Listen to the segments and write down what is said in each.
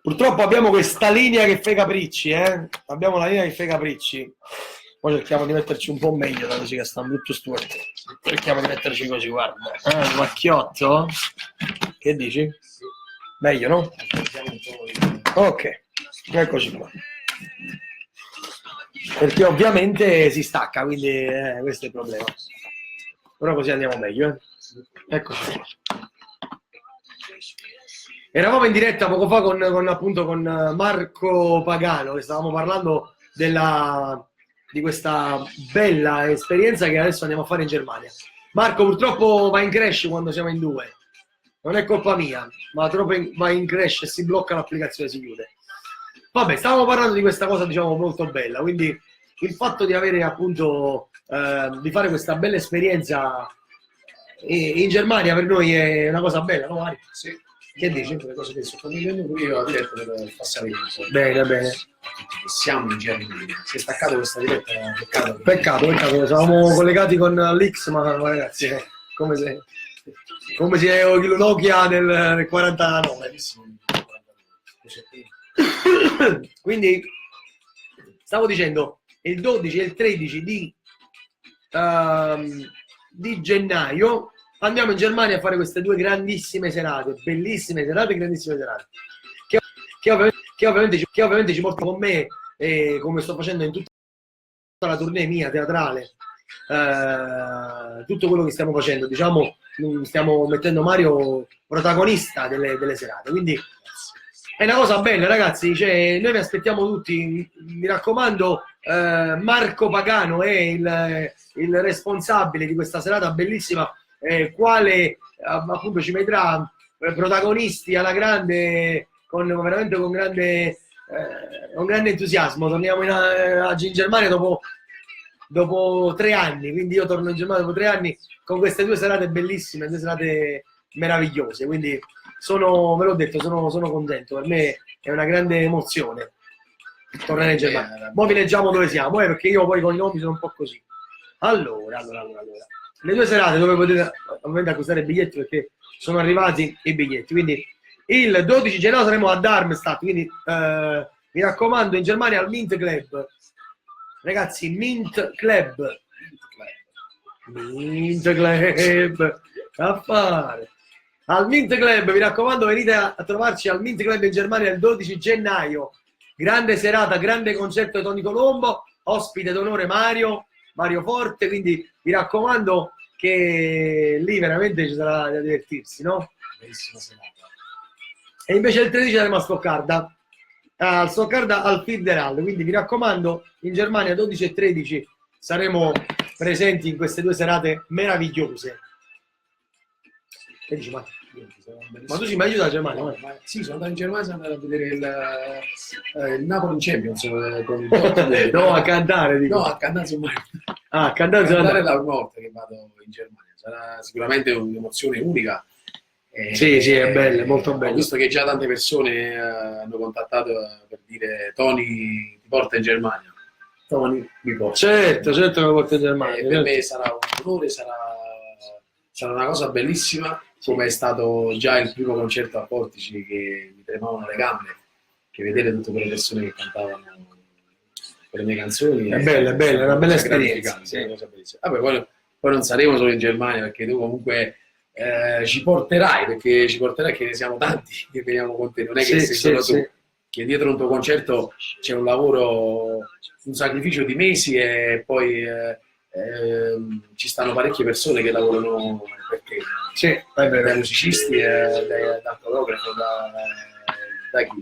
Purtroppo abbiamo questa linea che fa i capricci, abbiamo la linea che fa i capricci. Poi cerchiamo di metterci un po' meglio, dato che sta brutto storto. Cerchiamo di metterci così, guarda. Il macchiotto? Che dici? Meglio, no? Ok, eccoci qua. Perché ovviamente si stacca, quindi questo è il problema. Però così andiamo meglio, Eccoci qua. Eravamo in diretta poco fa con Marco Pagano, che stavamo parlando di questa bella esperienza che adesso andiamo a fare in Germania. Marco purtroppo va in crash quando siamo in due, non è colpa mia, ma va in crash e si blocca l'applicazione, si chiude. Vabbè, stavamo parlando di questa cosa, diciamo, molto bella, quindi il fatto di avere appunto di fare questa bella esperienza in Germania per noi è una cosa bella, no Mario? Sì. Che dici? Le cose che sto condividendo pure io la diretta per passare bene, bene. Siamo in Germania. Si è staccato questa diretta, peccato. Peccato. Siamo collegati con l'X, ma ragazzi, come se il Nokia nel 49. Quindi stavo dicendo il 12 e il 13 di gennaio andiamo in Germania a fare queste due grandissime serate, bellissime serate, grandissime serate, che ovviamente ci porta con me, come sto facendo in tutta la tournée mia teatrale, tutto quello che stiamo facendo, diciamo, stiamo mettendo Mario protagonista delle serate, quindi è una cosa bella, ragazzi, cioè, noi vi aspettiamo tutti, mi raccomando. Marco Pagano è il responsabile di questa serata bellissima, quale appunto ci metterà protagonisti alla grande, veramente con grande entusiasmo. Torniamo in Germania dopo 3 anni, quindi io torno in Germania dopo 3 anni con queste due serate bellissime, due serate meravigliose, quindi ve l'ho detto, sono contento, per me è una grande emozione tornare in Germania. Poi vi leggiamo dove siamo, perché io poi con i nomi sono un po' così. Allora. Le due serate dove potete ovviamente acquistare i biglietti, perché sono arrivati i biglietti, quindi il 12 gennaio saremo a Darmstadt, quindi mi raccomando, in Germania al Mint Club. Ragazzi, Mint Club a fare al Mint Club, mi raccomando, venite a trovarci al Mint Club in Germania il 12 gennaio. Grande serata, grande concerto di Tony Colombo, ospite d'onore Mario Forte, quindi mi raccomando che lì veramente ci sarà da divertirsi, no? Bellissima serata. E invece il 13 saremo a Stoccarda, al Federal, quindi mi raccomando, in Germania 12 e 13 saremo presenti in queste due serate meravigliose. Che dici, ma tu ci mai aiuta la Germania? Sì, sono andato in Germania, sono andato a vedere il Napoli in Champions con no, a cantare, dico. No, a cantare su mai. A cantare è la prima volta che vado in Germania, sarà sicuramente un'emozione unica. Sì, è bello, molto bello. Ho visto che già tante persone hanno contattato per dire Tony ti porta in Germania. Tony mi porta. Certo che mi porta in Germania. Per me sarà un onore, sarà una cosa bellissima, come è stato già il primo concerto a Portici, che mi tremavano le gambe, che vedere tutte quelle persone che cantavano le mie canzoni. È bella, è una bella esperienza. Sì. Vabbè, poi non saremo solo in Germania, perché tu comunque ci porterai che ne siamo tanti che veniamo con te, non è che sei solo tu, che dietro un tuo concerto c'è un lavoro, un sacrificio di mesi, e poi ci stanno parecchie persone che lavorano per te, dai musicisti, dal fotografo,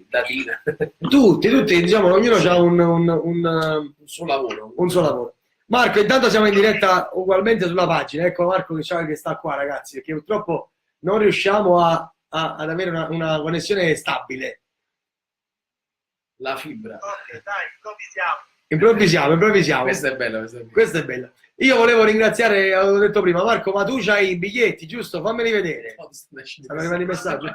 da Tina. Tutti, diciamo, ognuno ha un suo lavoro. Marco, intanto siamo in diretta ugualmente sulla pagina, ecco Marco che sta qua, ragazzi, perché purtroppo non riusciamo ad avere una connessione stabile. La fibra. Ok, dai, improvvisiamo. Questa è bella. Io volevo ringraziare, avevo detto prima, Marco, ma tu c'hai i biglietti, giusto? Fammeli vedere. Sono arrivati i messaggi.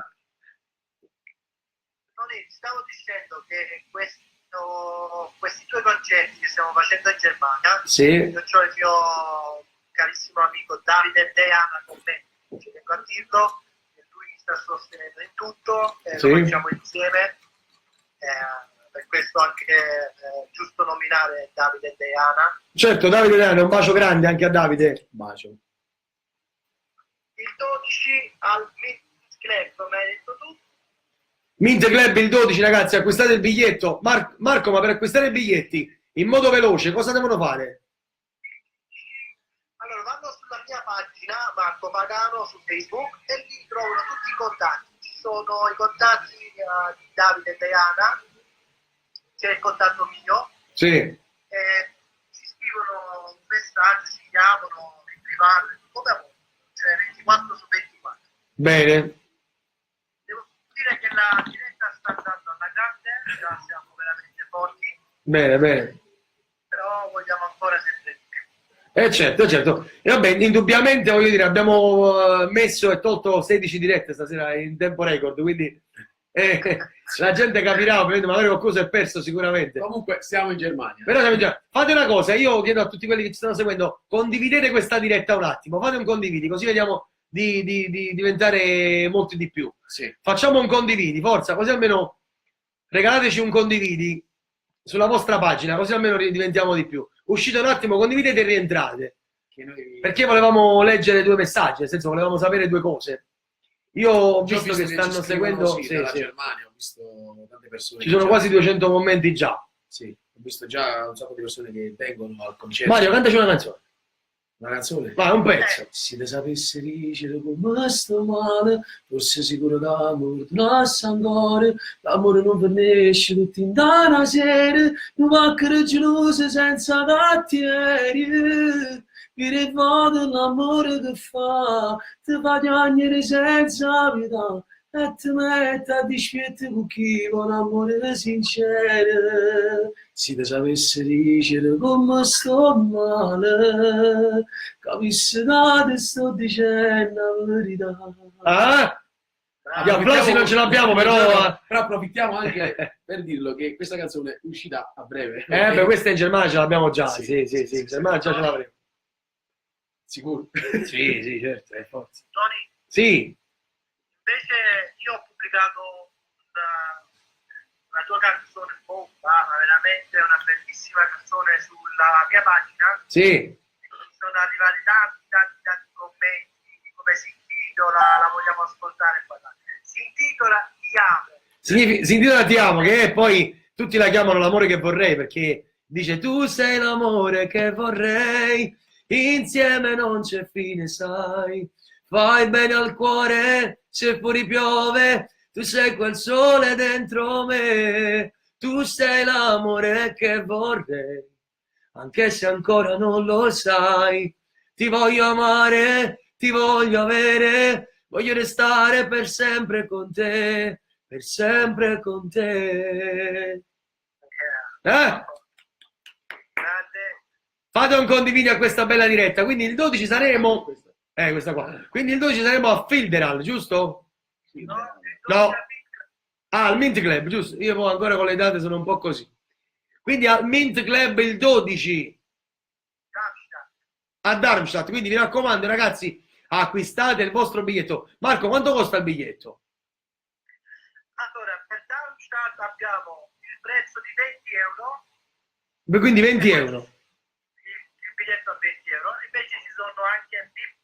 Stavo dicendo che questi due concerti che stiamo facendo in Germania, io ho il mio carissimo amico Davide Deana con me, ci vengo a dirlo, e lui sta sostenendo in tutto, sì. Lo facciamo insieme. Per questo anche giusto nominare Davide e Diana. Certo, Davide e Diana, un bacio grande anche a Davide. Bacio. Il 12 al Mint Club, come hai detto tu? Mint Club il 12, ragazzi, acquistate il biglietto. Marco, ma per acquistare i biglietti in modo veloce cosa devono fare? Allora, vanno sulla mia pagina, Marco Pagano, su Facebook, e lì trovano tutti i contatti. Ci sono i contatti di Davide e Diana, c'è il contatto mio. Sì. Si scrivono un messaggio, si chiamano in privato, come cioè 24 su 24. Bene. Devo dire che la diretta sta andando alla grande, già siamo veramente forti. Bene, bene. Però vogliamo ancora sempre di più. Certo, certo. E vabbè, indubbiamente, voglio dire, abbiamo messo e tolto 16 dirette stasera in tempo record, quindi la gente capirà, ovviamente, magari qualcosa è perso sicuramente. Comunque stiamo in Germania. Però fate una cosa, io chiedo a tutti quelli che ci stanno seguendo, condividete questa diretta un attimo, fate un condividi, così vediamo di diventare molti di più. Sì. Facciamo un condividi, forza, così almeno regalateci un condividi sulla vostra pagina, così almeno diventiamo di più. Uscite un attimo, condividete e rientrate. Perché volevamo leggere due messaggi, nel senso volevamo sapere due cose. Io ho visto che stanno seguendo dalla Germania, ho visto tante persone. Ci sono quasi 200 commenti già. Sì, ho visto già un sacco di persone che vengono al concerto. Mario, cantaci una canzone. Una canzone? Vai, un pezzo. Se te sapessi dicere come sto male, forse sicuro d'amore non ancora. L'amore non finisce tutti in una sera, non va che geloso senza cattiveria. Che vado l'amore che fa, ti fa piangere senza pietà e ti mette a dispetto con chi vuole un amore sincero. Se ti sapessi dicere come sto male, capissi che ti sto dicendo la verità. Ah? Gli applausi non ce l'abbiamo, però approfittiamo anche per dirlo che questa canzone è uscita a breve. beh, questa in Germania ce l'abbiamo già. Sì, In Germania già ce l'avremo. Sicuro? Sì, certo, è forza. Tony? Sì. Invece io ho pubblicato una tua canzone bomba, veramente una bellissima canzone sulla mia pagina. Sì. Sono arrivati tanti commenti, come si intitola, la vogliamo ascoltare qua. Si intitola Ti amo. Si intitola Ti amo, che poi tutti la chiamano l'amore che vorrei, perché dice tu sei l'amore che vorrei, insieme non c'è fine, sai, fai bene al cuore se fuori piove, tu sei quel sole dentro me, tu sei l'amore che vorrei, anche se ancora non lo sai, ti voglio amare, ti voglio avere, voglio restare per sempre con te, per sempre con te. Fate un condividi a questa bella diretta. Quindi il 12 saremo. Questa qua. Quindi il 12 saremo a Filderal, giusto? No. Al Mint Club, giusto? Io poi ancora con le date sono un po' così. Quindi al Mint Club il 12 a Darmstadt. Quindi mi raccomando, ragazzi, acquistate il vostro biglietto. Marco, quanto costa il biglietto? Allora, per Darmstadt abbiamo il prezzo di 20 euro. Quindi 20 euro. Il biglietto a 20 euro. Invece ci sono anche VIP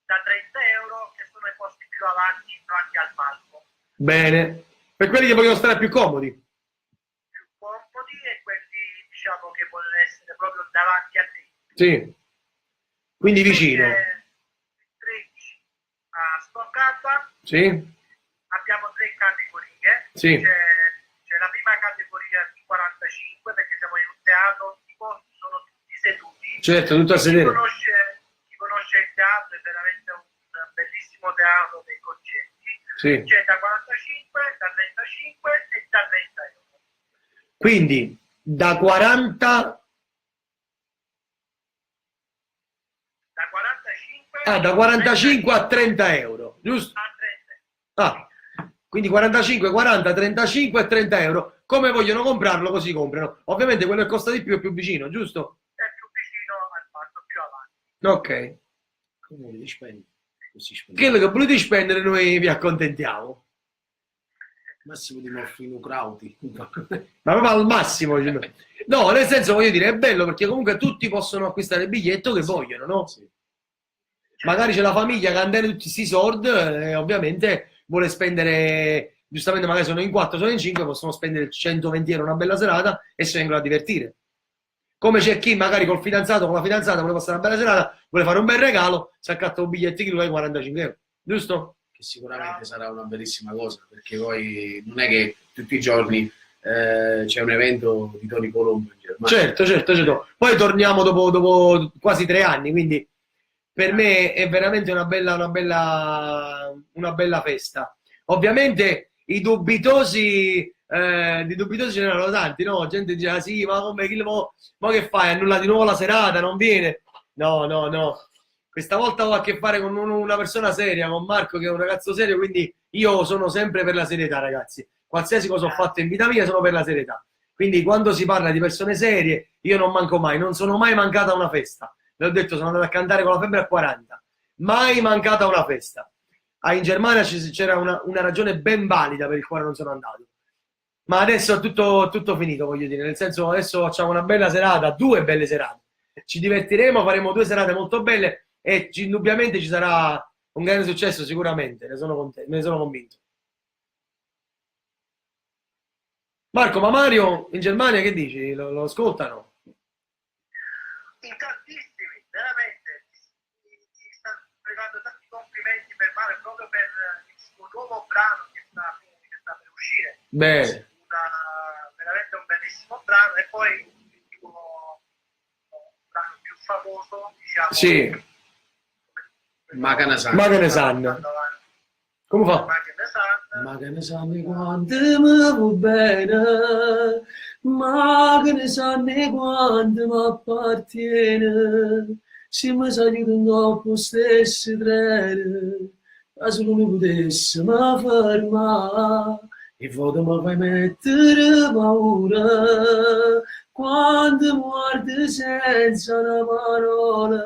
da 30 euro, che sono i posti più avanti al palco. Bene. Per quelli che vogliono stare più comodi. Più comodi e quelli, diciamo, che vogliono essere proprio davanti a te. Sì. Quindi vicino. 13 a Stoccata. Sì. Abbiamo 3 categorie. Sì. C'è la prima categoria di 45, perché siamo in un teatro, i posti sono tutti seduti. Certo, tutto a sedere. Chi conosce il teatro, è veramente un bellissimo teatro dei concerti. Sì. C'è da 45, da 35 e da 30 euro. Quindi da 40... Da 45 a 30 euro, giusto? A 30. Quindi 45, 40, 35 e 30 euro. Come vogliono comprarlo, così comprano. Ovviamente quello che costa di più è più vicino, giusto? È più vicino al palco, più avanti. Ok. Come li spendi? quello che volete spendere noi vi accontentiamo. Massimo di morfino crauti. Ma proprio al massimo. No, nel senso, voglio dire, è bello perché comunque tutti possono acquistare il biglietto che vogliono, no? Sì. Magari c'è la famiglia che hanno tutti questi soldi e ovviamente vuole spendere, giustamente magari sono in 4, sono in 5, possono spendere 120 euro una bella serata e si vengono a divertire. Come c'è chi magari col fidanzato, con la fidanzata vuole passare una bella serata, vuole fare un bel regalo, si accatta un biglietto che lui 45 euro, giusto? Che sicuramente sarà una bellissima cosa, perché poi non è che tutti i giorni c'è un evento di Tony Colombo in Germania. Certo. Poi torniamo dopo quasi 3 anni, quindi per me è veramente una bella festa. Ovviamente i dubitosi di dubitosi ce n'erano tanti, no? Gente diceva sì, ma come ma che fai? Annulla di nuovo la serata, non viene? No. Questa volta ho a che fare con una persona seria, con Marco che è un ragazzo serio, quindi io sono sempre per la serietà, ragazzi. Qualsiasi cosa ho fatto in vita mia sono per la serietà. Quindi quando si parla di persone serie, io non manco mai, non sono mai mancata a una festa. Le ho detto, sono andato a cantare con la febbre a 40. Mai mancata a una festa. In Germania c'era una ragione ben valida per il quale non sono andato. Ma adesso è tutto finito, voglio dire. Nel senso, adesso facciamo una bella serata, 2 belle serate. Ci divertiremo, faremo 2 serate molto belle e indubbiamente ci sarà un grande successo, sicuramente. Ne sono contento, ne sono convinto. Marco, ma Mario in Germania che dici? Lo ascoltano? In tantissimi, veramente. Ti stanno pregando tanti complimenti per Mario proprio per il suo nuovo brano che sta per uscire. Bene. Veramente un bellissimo brano e poi il tuo brano più famoso, diciamo. Sì. Maganesan. Come fa? Maganesan quando mi va bene, Maganesan quando mi appartiene, se mi salito dopo stesso treno, ma se non mi potesse mi fermare, e foto mi fai mettere paura, quando muore senza una parola,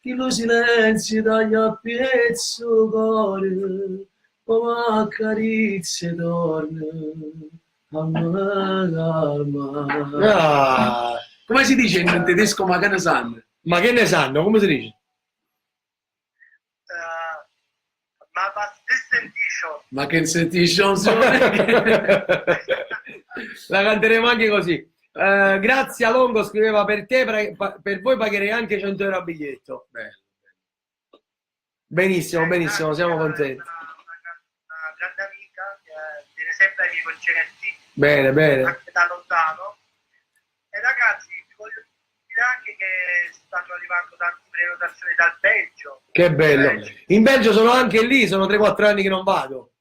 che lo silenzio taglia a pezzo cuore, come accarezze torna a me calma. Ah, Come si dice in tedesco Maganesan? ma che ne sanno? Come si dice? Ma was ist denn die schon? Ma che senti La canteremo anche così. Grazie a Longo, scriveva per te, per voi pagherei anche 100 euro a biglietto. Bello. Benissimo, siamo contenti. Una grande amica che viene sempre ai miei concerti, Bene. anche da lontano. E ragazzi, vi voglio dire anche che stanno arrivando tante prenotazioni dal Belgio. Che bello. In Belgio sono anche lì, sono 3-4 anni che non vado.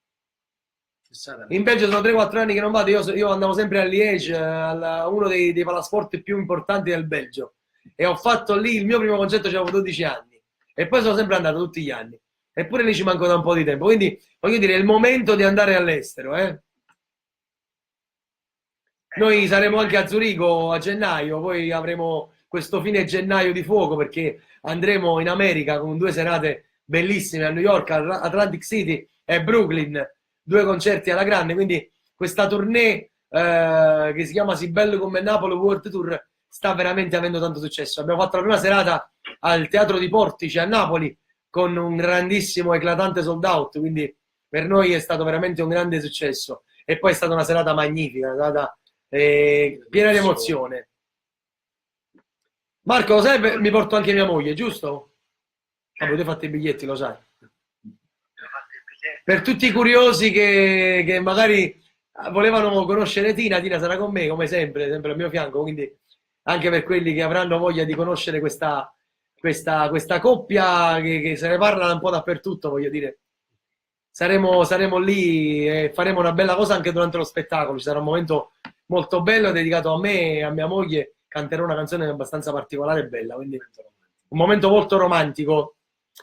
In Belgio sono 3-4 anni che non vado, io andavo sempre a Liège, uno dei palasport più importanti del Belgio, e ho fatto lì il mio primo concerto, avevo 12 anni, e poi sono sempre andato tutti gli anni, eppure lì ci manco da un po' di tempo, quindi voglio dire, è il momento di andare all'estero. Noi saremo anche a Zurigo a gennaio, poi avremo questo fine gennaio di fuoco, perché andremo in America con 2 serate bellissime a New York, Atlantic City e Brooklyn, 2 concerti alla grande, quindi questa tournée che si chiama Si bello come Napoli World Tour sta veramente avendo tanto successo. Abbiamo fatto la prima serata al Teatro di Portici a Napoli con un grandissimo, eclatante sold out, quindi per noi è stato veramente un grande successo, e poi è stata una serata magnifica, una serata piena di emozione. Marco, lo sai, mi porto anche mia moglie, giusto? Vabbè, tu hai fatto i biglietti, lo sai. Per tutti i curiosi che magari volevano conoscere Tina sarà con me, come sempre al mio fianco, quindi anche per quelli che avranno voglia di conoscere questa coppia che se ne parla un po' dappertutto, voglio dire. Saremo lì e faremo una bella cosa anche durante lo spettacolo, ci sarà un momento molto bello dedicato a me e a mia moglie, canterò una canzone abbastanza particolare e bella, quindi un momento molto romantico.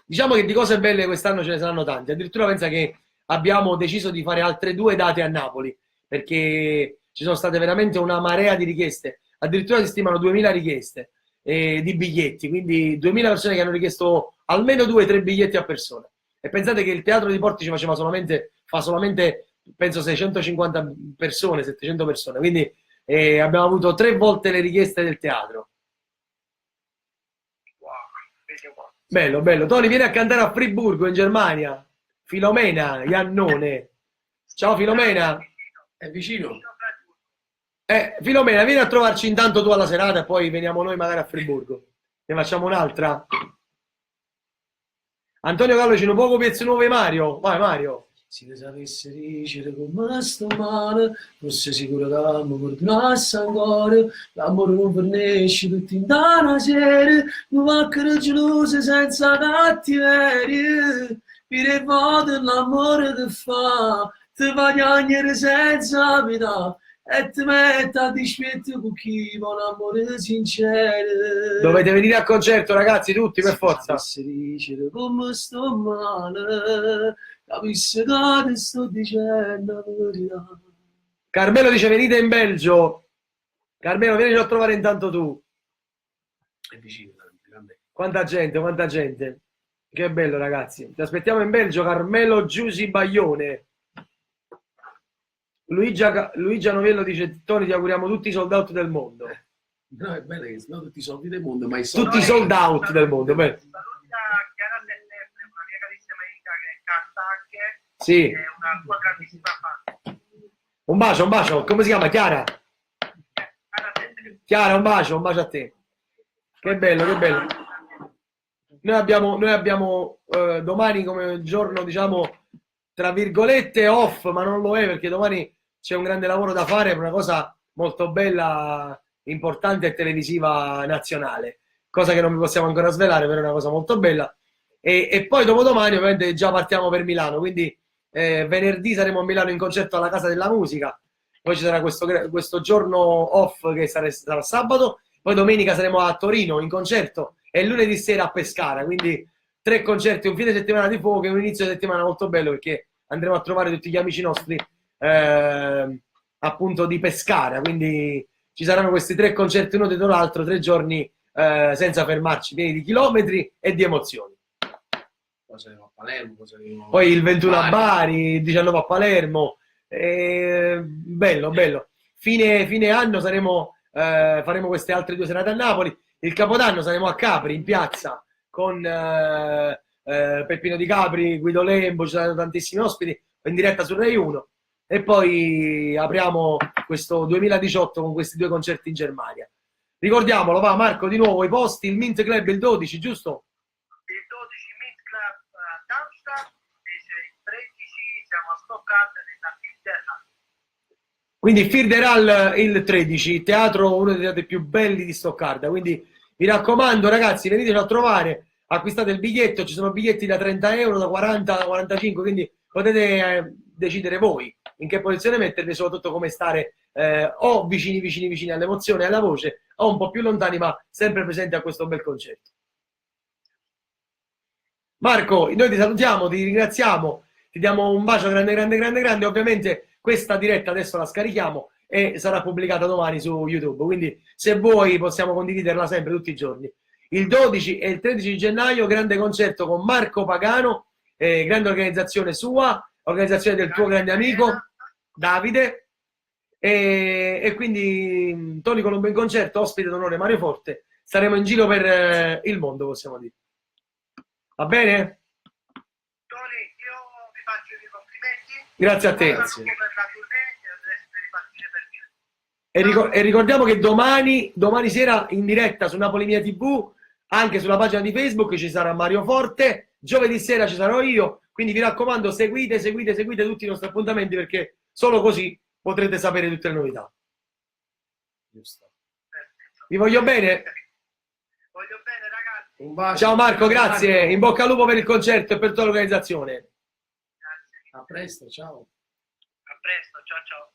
Diciamo che di cose belle quest'anno ce ne saranno tante, addirittura pensa che abbiamo deciso di fare altre 2 date a Napoli, perché ci sono state veramente una marea di richieste, addirittura si stimano 2000 richieste, di biglietti, quindi 2000 persone che hanno richiesto almeno 2-3 biglietti a persona. E pensate che il teatro di Portici fa solamente penso 650 persone, 700 persone, quindi abbiamo avuto 3 volte le richieste del teatro. Bello, bello. Tony, vieni a cantare a Friburgo in Germania. Filomena, Iannone. Ciao Filomena. È vicino. Filomena, vieni a trovarci intanto tu alla serata e poi veniamo noi magari a Friburgo. Ne facciamo un'altra. Antonio Gallo ci un poco pezzo nuovo Mario. Vai Mario. Se ne sapesse dicere come sto male, fosse sicuro che mi perdonasse ancora, l'amore non fornisce tutti in una sera, mi mancano gelose senza cattiveria, mi rivolto l'amore che fa, ti fa piangere senza pietà, e ti mette a dispetto con chi vuole un amore sincero. Dovete venire al concerto ragazzi, tutti per forza. Se dicere come sto male, capisci che ti sto dicendo la verità. Carmelo dice venite in Belgio. Carmelo vieni a trovare intanto tu. È vicino, grande. Quanta gente. Che bello ragazzi. Ti aspettiamo in Belgio, Carmelo Giusi Baglione. Luigia Novello dice Tony ti auguriamo tutti i sold out del mondo. No, è bello che sono tutti i soldi del mondo, ma i Tutti i sold out del mondo. Beh. Saluta Chiara Sellerne, una mia carissima amica che canta anche, Sì. è una tua grandissima fan. Un bacio. Come si chiama? Chiara? Chiara, un bacio a te. Che bello, che bello. Noi abbiamo domani come giorno, diciamo, tra virgolette off, ma non lo è perché domani c'è un grande lavoro da fare per una cosa molto bella, importante e televisiva nazionale, cosa che non vi possiamo ancora svelare, però è una cosa molto bella. E poi dopodomani ovviamente già partiamo per Milano, quindi venerdì saremo a Milano in concerto alla Casa della Musica, poi ci sarà questo giorno off che sarà sabato, poi domenica saremo a Torino in concerto e lunedì sera a Pescara, quindi 3 concerti, un fine settimana di fuoco e un inizio di settimana molto bello perché andremo a trovare tutti gli amici nostri appunto di Pescara, quindi ci saranno questi 3 concerti uno dietro l'altro, 3 giorni senza fermarci, pieni di chilometri e di emozioni. Poi saremo a Palermo, poi il 21 a Bari, il 19 a Palermo, bello. Fine anno faremo queste altre 2 serate a Napoli, il Capodanno saremo a Capri in piazza con Peppino Di Capri, Guido Lembo, ci saranno tantissimi ospiti in diretta su Rai 1 e poi apriamo questo 2018 con questi 2 concerti in Germania. Ricordiamolo, va Marco, di nuovo i posti, il Mint Club il 12, giusto? Il 12 Mint Club Darmstadt e il 13 siamo a Stuttgart nella Filderhall. Quindi Filderhall il 13, teatro, uno dei teatri più belli di Stoccarda, quindi vi raccomando ragazzi, veniteci a trovare, acquistate il biglietto, ci sono biglietti da 30 euro, da 40, da 45, quindi potete decidere voi in che posizione mettervi, soprattutto come stare o vicini all'emozione e alla voce, o un po' più lontani, ma sempre presenti a questo bel concerto. Marco, noi ti salutiamo, ti ringraziamo, ti diamo un bacio grande, ovviamente questa diretta adesso la scarichiamo e sarà pubblicata domani su YouTube, quindi se vuoi possiamo condividerla sempre tutti i giorni. Il 12 e il 13 gennaio grande concerto con Marco Pagano, grande organizzazione sua, organizzazione del tuo grande amico Davide, e quindi Tony con un bel concerto, ospite d'onore Mario Forte, saremo in giro per il mondo, possiamo dire. Va bene? Tony, io vi faccio i complimenti. Grazie a te. Grazie. Per la tournée, E ricordiamo che domani sera in diretta su Napoli Mia TV, anche sulla pagina di Facebook ci sarà Mario Forte, giovedì sera ci sarò io, quindi vi raccomando seguite tutti i nostri appuntamenti perché solo così potrete sapere tutte le novità. Giusto. Vi voglio bene. Voglio bene ragazzi. Un bacio. Ciao Marco, grazie. In bocca al lupo per il concerto e per tutta l'organizzazione. Grazie. A presto, ciao. A presto, ciao.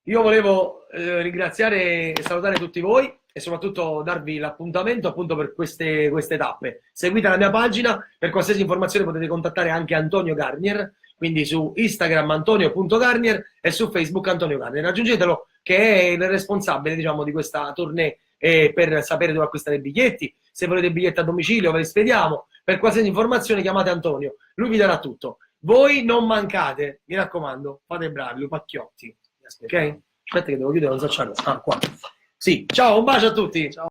Io volevo ringraziare e salutare tutti voi e soprattutto darvi l'appuntamento appunto per queste tappe. Seguite la mia pagina, per qualsiasi informazione potete contattare anche Antonio Garnier, quindi su Instagram Antonio.Garnier e su Facebook Antonio Garnier. Raggiungetelo che è il responsabile, diciamo, di questa tournée per sapere dove acquistare i biglietti, se volete i biglietti a domicilio ve li spediamo, per qualsiasi informazione chiamate Antonio, lui vi darà tutto. Voi non mancate, mi raccomando, fate bravi, lupacchiotti, ok? Aspetta che devo chiudere, non so qua. Sì, ciao, un bacio a tutti. Ciao.